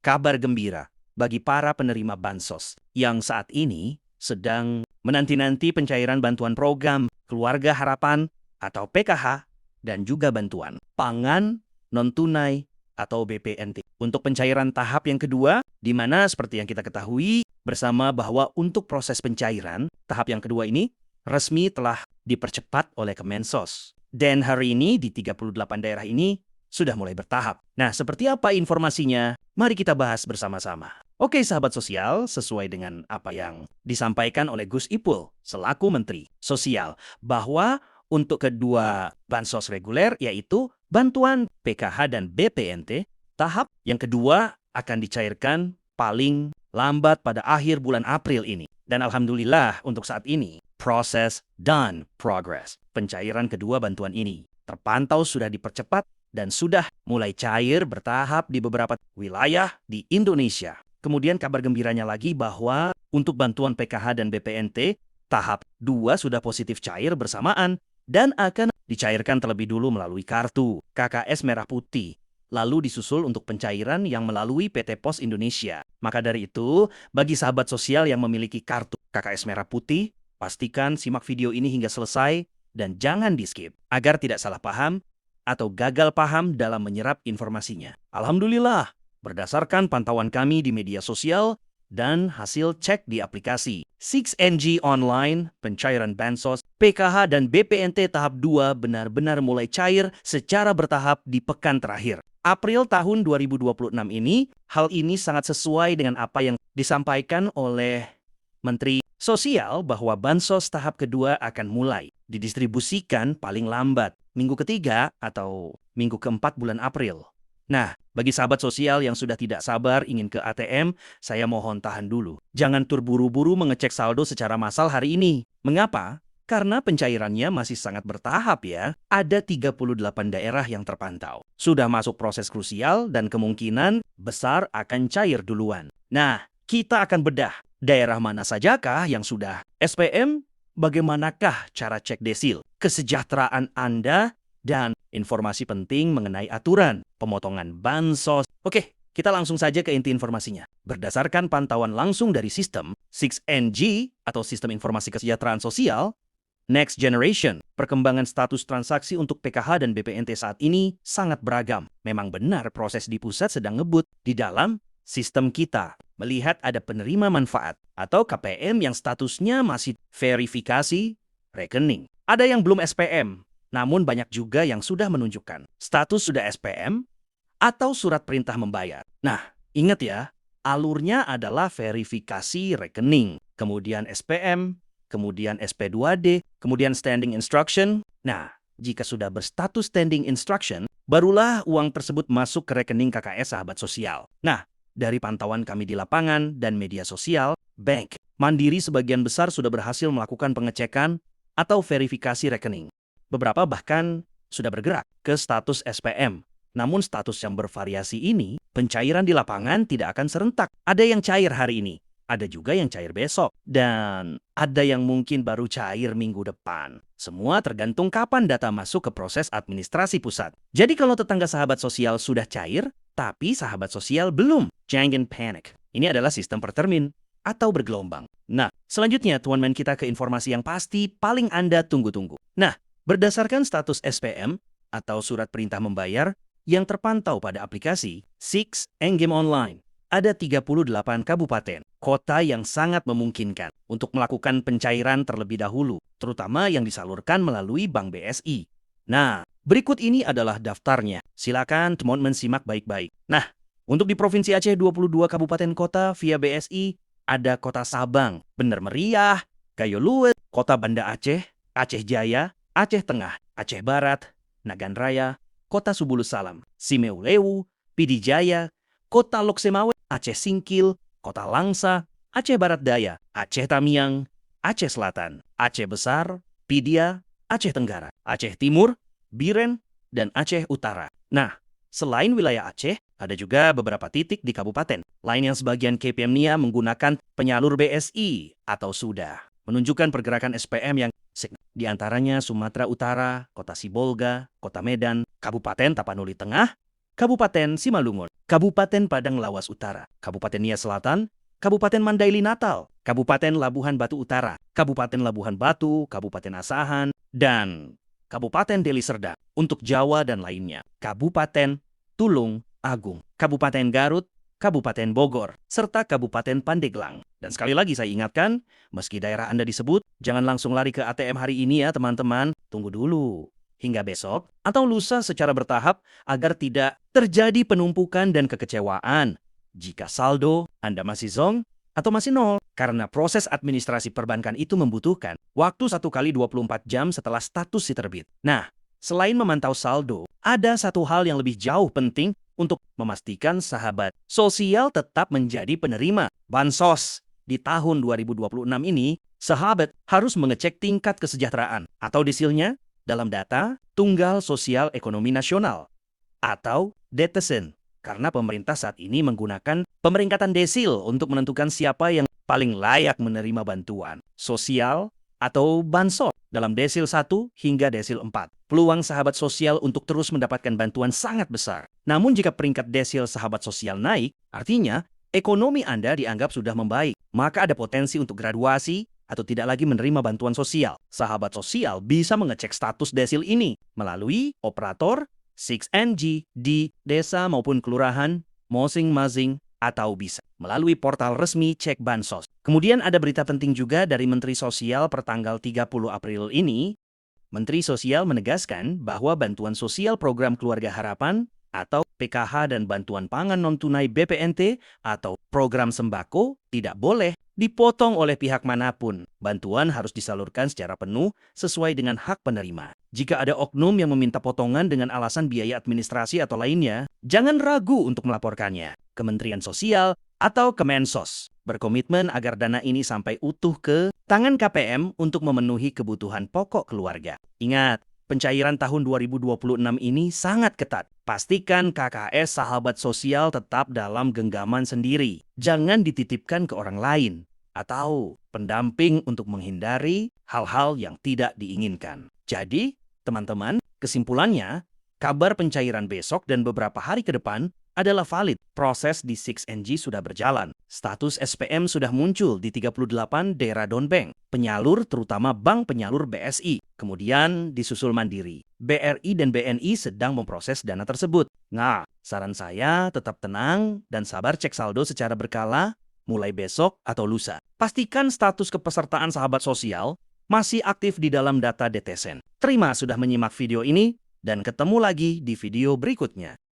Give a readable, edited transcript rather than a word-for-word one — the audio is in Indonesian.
kabar gembira bagi para penerima bansos yang saat ini sedang menanti-nanti pencairan bantuan program Keluarga Harapan atau PKH dan juga bantuan pangan non-tunai atau BPNT. Untuk pencairan tahap yang kedua, di mana seperti yang kita ketahui bersama bahwa untuk proses pencairan tahap yang kedua ini resmi telah dipercepat oleh Kemensos. Dan hari ini di 38 daerah ini sudah mulai bertahap. Nah, seperti apa informasinya? Mari kita bahas bersama-sama. Oke, sahabat sosial, sesuai dengan apa yang disampaikan oleh Gus Ipul selaku Menteri Sosial, bahwa untuk kedua bansos reguler, yaitu bantuan PKH dan BPNT, tahap yang kedua akan dicairkan paling lambat pada akhir bulan April ini. Dan alhamdulillah untuk saat ini, proses done progress. Pencairan kedua bantuan ini terpantau sudah dipercepat dan sudah mulai cair bertahap di beberapa wilayah di Indonesia. Kemudian kabar gembiranya lagi bahwa untuk bantuan PKH dan BPNT, tahap 2 sudah positif cair bersamaan dan akan dicairkan terlebih dulu melalui kartu KKS Merah Putih, lalu disusul untuk pencairan yang melalui PT Pos Indonesia. Maka dari itu, bagi sahabat sosial yang memiliki kartu KKS Merah Putih, pastikan simak video ini hingga selesai dan jangan di-skip agar tidak salah paham atau gagal paham dalam menyerap informasinya. Alhamdulillah, berdasarkan pantauan kami di media sosial dan hasil cek di aplikasi 6NG Online, pencairan bansos, PKH dan BPNT tahap 2 benar-benar mulai cair secara bertahap di pekan terakhir. April tahun 2026 ini, hal ini sangat sesuai dengan apa yang disampaikan oleh Menteri Sosial bahwa bansos tahap kedua akan mulai didistribusikan paling lambat minggu ketiga atau minggu keempat bulan April. Nah, bagi sahabat sosial yang sudah tidak sabar ingin ke ATM, saya mohon tahan dulu. Jangan terburu-buru mengecek saldo secara massal hari ini. Mengapa? Karena pencairannya masih sangat bertahap ya. Ada 38 daerah yang terpantau. Sudah masuk proses krusial dan kemungkinan besar akan cair duluan. Nah, kita akan bedah daerah mana sajakah yang sudah SPM, bagaimanakah cara cek desil, kesejahteraan Anda, dan informasi penting mengenai aturan pemotongan bansos. Oke, kita langsung saja ke inti informasinya. Berdasarkan pantauan langsung dari sistem 6NG atau Sistem Informasi Kesejahteraan Sosial, Next Generation, perkembangan status transaksi untuk PKH dan BPNT saat ini sangat beragam. Memang benar proses di pusat sedang ngebut di dalam sistem kita. Melihat ada penerima manfaat atau KPM yang statusnya masih verifikasi rekening. Ada yang belum SPM, namun banyak juga yang sudah menunjukkan status sudah SPM atau surat perintah membayar. Nah, ingat ya, alurnya adalah verifikasi rekening, kemudian SPM, kemudian SP2D, kemudian standing instruction. Nah, jika sudah berstatus standing instruction, barulah uang tersebut masuk ke rekening KKS sahabat sosial. Nah, dari pantauan kami di lapangan dan media sosial, Bank Mandiri sebagian besar sudah berhasil melakukan pengecekan atau verifikasi rekening. Beberapa bahkan sudah bergerak ke status SPM. Namun status yang bervariasi ini, pencairan di lapangan tidak akan serentak. Ada yang cair hari ini, ada juga yang cair besok, dan ada yang mungkin baru cair minggu depan. Semua tergantung kapan data masuk ke proses administrasi pusat. Jadi kalau tetangga sahabat sosial sudah cair, tapi sahabat sosial belum, jangan panic. Ini adalah sistem per termin atau bergelombang. Nah, selanjutnya teman-teman kita ke informasi yang pasti paling Anda tunggu-tunggu. Nah, berdasarkan status SPM atau surat perintah membayar yang terpantau pada aplikasi 6NG Online, ada 38 kabupaten, kota yang sangat memungkinkan untuk melakukan pencairan terlebih dahulu, terutama yang disalurkan melalui Bank BSI. Nah, berikut ini adalah daftarnya. Silakan teman-teman simak baik-baik. Nah, untuk di Provinsi Aceh 22 kabupaten kota via BSI, ada Kota Sabang, Bener Meriah, Gayo Luwet, Kota Banda Aceh, Aceh Jaya, Aceh Tengah, Aceh Barat, Nagan Raya, Kota Subulus Salam, Simeulewu, Pidijaya, Kota Loksemawe, Aceh Singkil, Kota Langsa, Aceh Barat Daya, Aceh Tamiang, Aceh Selatan, Aceh Besar, Pidia, Aceh Tenggara, Aceh Timur, Biren, dan Aceh Utara. Nah, selain wilayah Aceh, ada juga beberapa titik di kabupaten lain yang sebagian KPM-nya menggunakan penyalur BSI atau sudah menunjukkan pergerakan SPM yang di antaranya Sumatera Utara, Kota Sibolga, Kota Medan, Kabupaten Tapanuli Tengah, Kabupaten Simalungun, Kabupaten Padang Lawas Utara, Kabupaten Nia Selatan, Kabupaten Mandailing Natal, Kabupaten Labuhan Batu Utara, Kabupaten Labuhan Batu, Kabupaten Asahan, dan Kabupaten Deli Serdang. Untuk Jawa dan lainnya, Kabupaten Tulung Agung, Kabupaten Garut, Kabupaten Bogor, serta Kabupaten Pandeglang. Dan sekali lagi saya ingatkan, meski daerah Anda disebut, jangan langsung lari ke ATM hari ini ya teman-teman. Tunggu dulu hingga besok atau lusa secara bertahap agar tidak terjadi penumpukan dan kekecewaan jika saldo Anda masih zong atau masih nol. Karena proses administrasi perbankan itu membutuhkan waktu 1 kali 24 jam setelah status si terbit. Nah, selain memantau saldo, ada satu hal yang lebih jauh penting untuk memastikan sahabat sosial tetap menjadi penerima bansos. Di tahun 2026 ini, sahabat harus mengecek tingkat kesejahteraan atau desilnya dalam data Tunggal Sosial Ekonomi Nasional atau DTSN. Karena pemerintah saat ini menggunakan pemeringkatan desil untuk menentukan siapa yang paling layak menerima bantuan sosial atau bansos dalam desil 1 hingga desil 4. Peluang sahabat sosial untuk terus mendapatkan bantuan sangat besar. Namun jika peringkat desil sahabat sosial naik, artinya ekonomi Anda dianggap sudah membaik. Maka ada potensi untuk graduasi atau tidak lagi menerima bantuan sosial. Sahabat sosial bisa mengecek status desil ini melalui operator 6NG di desa maupun kelurahan masing-masing atau bisa melalui portal resmi Cek Bansos. Kemudian ada berita penting juga dari Menteri Sosial pertanggal 30 April ini. Menteri Sosial menegaskan bahwa bantuan sosial program Keluarga Harapan atau PKH dan bantuan pangan non-tunai BPNT atau program sembako tidak boleh dipotong oleh pihak manapun. Bantuan harus disalurkan secara penuh sesuai dengan hak penerima. Jika ada oknum yang meminta potongan dengan alasan biaya administrasi atau lainnya, jangan ragu untuk melaporkannya. Kementerian Sosial atau Kemensos berkomitmen agar dana ini sampai utuh ke tangan KPM untuk memenuhi kebutuhan pokok keluarga. Ingat, pencairan tahun 2026 ini sangat ketat. Pastikan KKS sahabat sosial tetap dalam genggaman sendiri. Jangan dititipkan ke orang lain atau pendamping untuk menghindari hal-hal yang tidak diinginkan. Jadi, teman-teman, kesimpulannya, kabar pencairan besok dan beberapa hari ke depan adalah valid. Proses di 6NG sudah berjalan. Status SPM sudah muncul di 38 daerah Donbank. Penyalur terutama bank penyalur BSI. Kemudian disusul Mandiri. BRI dan BNI sedang memproses dana tersebut. Nah, saran saya tetap tenang dan sabar cek saldo secara berkala mulai besok atau lusa. Pastikan status kepesertaan sahabat sosial masih aktif di dalam data DTSN. Terima sudah menyimak video ini dan ketemu lagi di video berikutnya.